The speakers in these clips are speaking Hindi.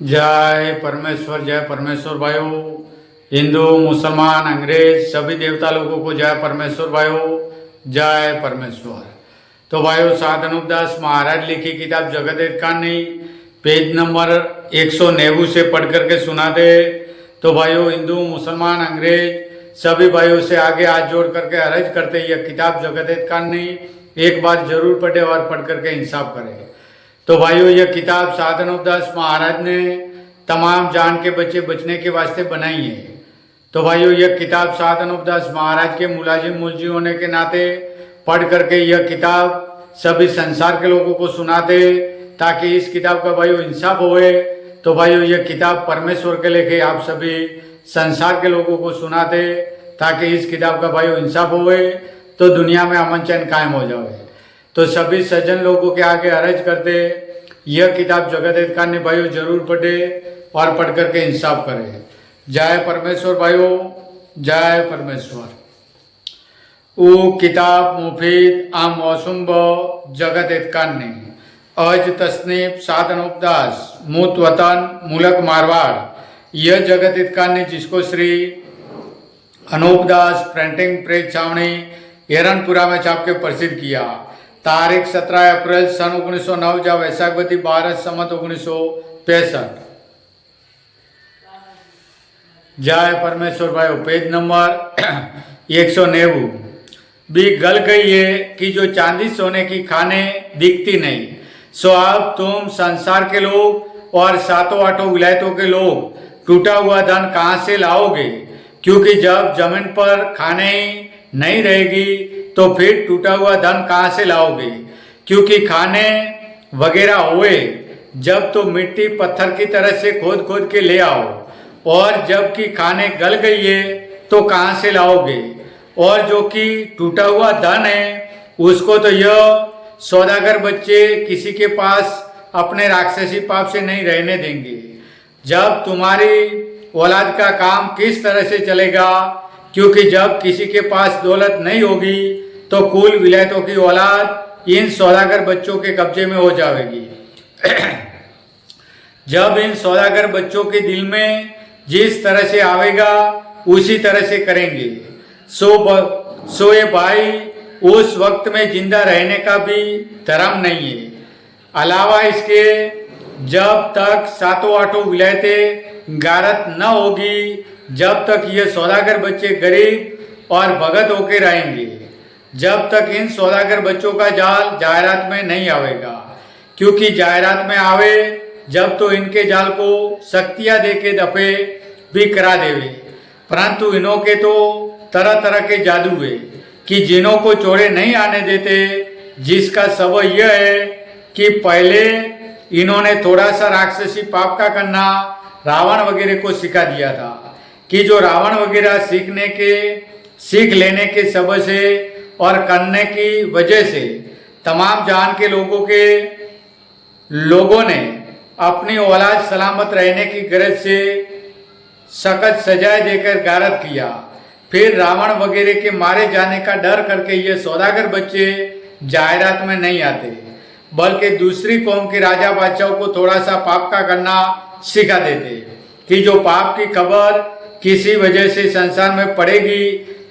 जय परमेश्वर भाइयों। हिंदू मुसलमान अंग्रेज सभी देवता लोगों को जय परमेश्वर भाइयों, जय परमेश्वर। तो भाइयों, सात अनुपदास महाराज लिखी किताब जगत हित कहानी पेज नंबर 190 से पढ़ करके सुना दे। तो भाइयों, हिंदू मुसलमान अंग्रेज सभी भाइयों से आगे हाथ जोड़ करके अर्ज करते यह किताब जगत हित कहानी एक बार जरूर पढ़े और पढ़ करके इंसाफ करें। तो भाइयों, यह किताब सात अनुपदास महाराज ने तमाम जान के बच्चे बचने के वास्ते बनाई है। तो भाइयों, यह किताब सात अनुपदास महाराज के मुलाजिम मुलजी होने के नाते पढ़ करके यह किताब सभी संसार के लोगों को सुनाते ताकि इस किताब का भाइयों इंसाफ होए। तो भाइयों, यह किताब परमेश्वर के लेके आप सभी संसार के लोगों को सुनाते ताकि इस किताब का भाइयों इंसाफ होए तो दुनिया में अमन चैन कायम हो जाए। तो सभी सज्जन लोगों के आगे अर्ज करते यह किताब जगत हित कहानी भाइयों जरूर पढ़े और पढ़ करके इंसाफ करें। जय परमेश्वर भाइयों, जय परमेश्वर। वो किताब मुफीद आम मौसुम ब जगत हित कहानी अज तस्नीफ सात अनुपदास मूत वतन मुलक मारवाड़। यह जगत हित कहानी जिसको श्री अनूपदास प्रिंटिंग प्रेस छावनी एरनपुरा में छाप के प्रसिद्ध किया। तारीख 17 अप्रैल सन 1909 जब वैशाखवती 12 सम्मत 1965। जय परमेश्वर भाइयों। पेज नंबर 190 भी गल गई है कि जो चांदी सोने की खाने दिखती नहीं, सो अब तुम संसार के लोग और सातों आठों विलायतों के लोग टूटा हुआ धन कहाँ से लाओगे? क्योंकि जब जमीन पर खाने ही नहीं रहेगी तो फिर टूटा हुआ धन कहाँ से लाओगे? क्योंकि खाने वगैरह हुए जब तो मिट्टी पत्थर की तरह से खोद खोद के ले आओ, और जबकि खाने गल गई है तो कहाँ से लाओगे? और जो कि टूटा हुआ धन है उसको तो यह सौदागर बच्चे किसी के पास अपने राक्षसी पाप से नहीं रहने देंगे। जब तुम्हारी औलाद का काम किस तरह से चलेगा? क्योंकि जब किसी के पास दौलत नहीं होगी तो कुल विलायतों की औलाद इन सौदागर बच्चों के कब्जे में हो जाएगी। जब इन सौदागर बच्चों के दिल में जिस तरह से आवेगा उसी तरह से करेंगे। सो ये भाई उस वक्त में जिंदा रहने का भी धर्म नहीं है। अलावा इसके जब तक सातों आठों विलायतें गारत न होगी जब तक ये सौदागर बच्चे गरीब और भगत होकर रहेंगे। जब तक इन सौदागर बच्चों का जाल जायरात में नहीं आवेगा, क्योंकि जायरात में आवे जब तो इनके जाल को शक्तियाँ दे के दफे भी करा देवे। परंतु इन्हों के तो तरह तरह के जादू है कि जिन्हों को चोरे नहीं आने देते, जिसका सबब यह है कि पहले इन्होंने थोड़ा सा राक्षसी पाप का करना रावण वगैरह को सिखा दिया था कि जो रावण वगैरह सीख लेने के सबब से और करने की वजह से तमाम जान के लोगों ने अपनी औलाद सलामत रहने की गरज से सख्त सजाएं देकर गारत किया। फिर रावण वगैरह के मारे जाने का डर करके ये सौदागर बच्चे जायरात में नहीं आते, बल्कि दूसरी कौम के राजा बादशाहों को थोड़ा सा पाप का करना सिखा देते कि जो पाप की खबर किसी वजह से संसार में पड़ेगी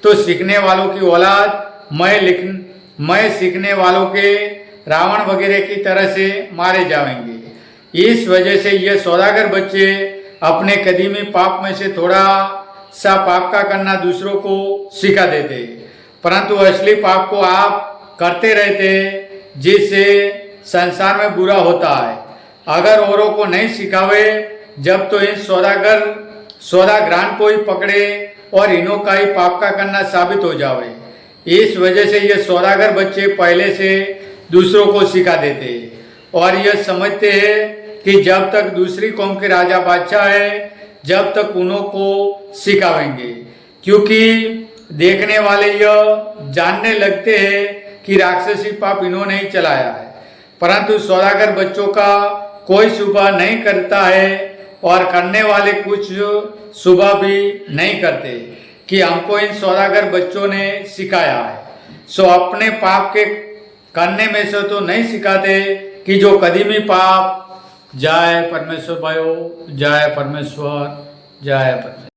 तो सीखने वालों की औलाद मैं सीखने वालों के रावण वगैरह की तरह से मारे जाएंगे। इस वजह से ये सौदागर बच्चे अपने कदीमी पाप में से थोड़ा सा पाप का करना दूसरों को सिखा देते, परंतु असली पाप को आप करते रहते जिससे संसार में बुरा होता है। अगर औरों को नहीं सिखावे जब तो इन सौदागरान को ही पकड़े और इन्हों का ही पाप का करना साबित हो जावे। इस वजह से ये सौदागर बच्चे पहले से दूसरों को सिखा देते और यह समझते हैं कि जब तक दूसरी कौम के राजा बादशाह है जब तक उन्हों को सिखावेंगे, क्योंकि देखने वाले यह जानने लगते हैं कि राक्षसी पाप इन्होंने ही चलाया है। परंतु सौदागर बच्चों का कोई सुबह नहीं करता है और करने वाले कुछ सुबह भी नहीं करते कि हमको इन सौदागर बच्चों ने सिखाया है। सो अपने पाप के करने में से तो नहीं सिखाते कि जो कदीमी पाप जय परमेश्वर भाइयों, जय परमेश्वर, जय परमेश्वर।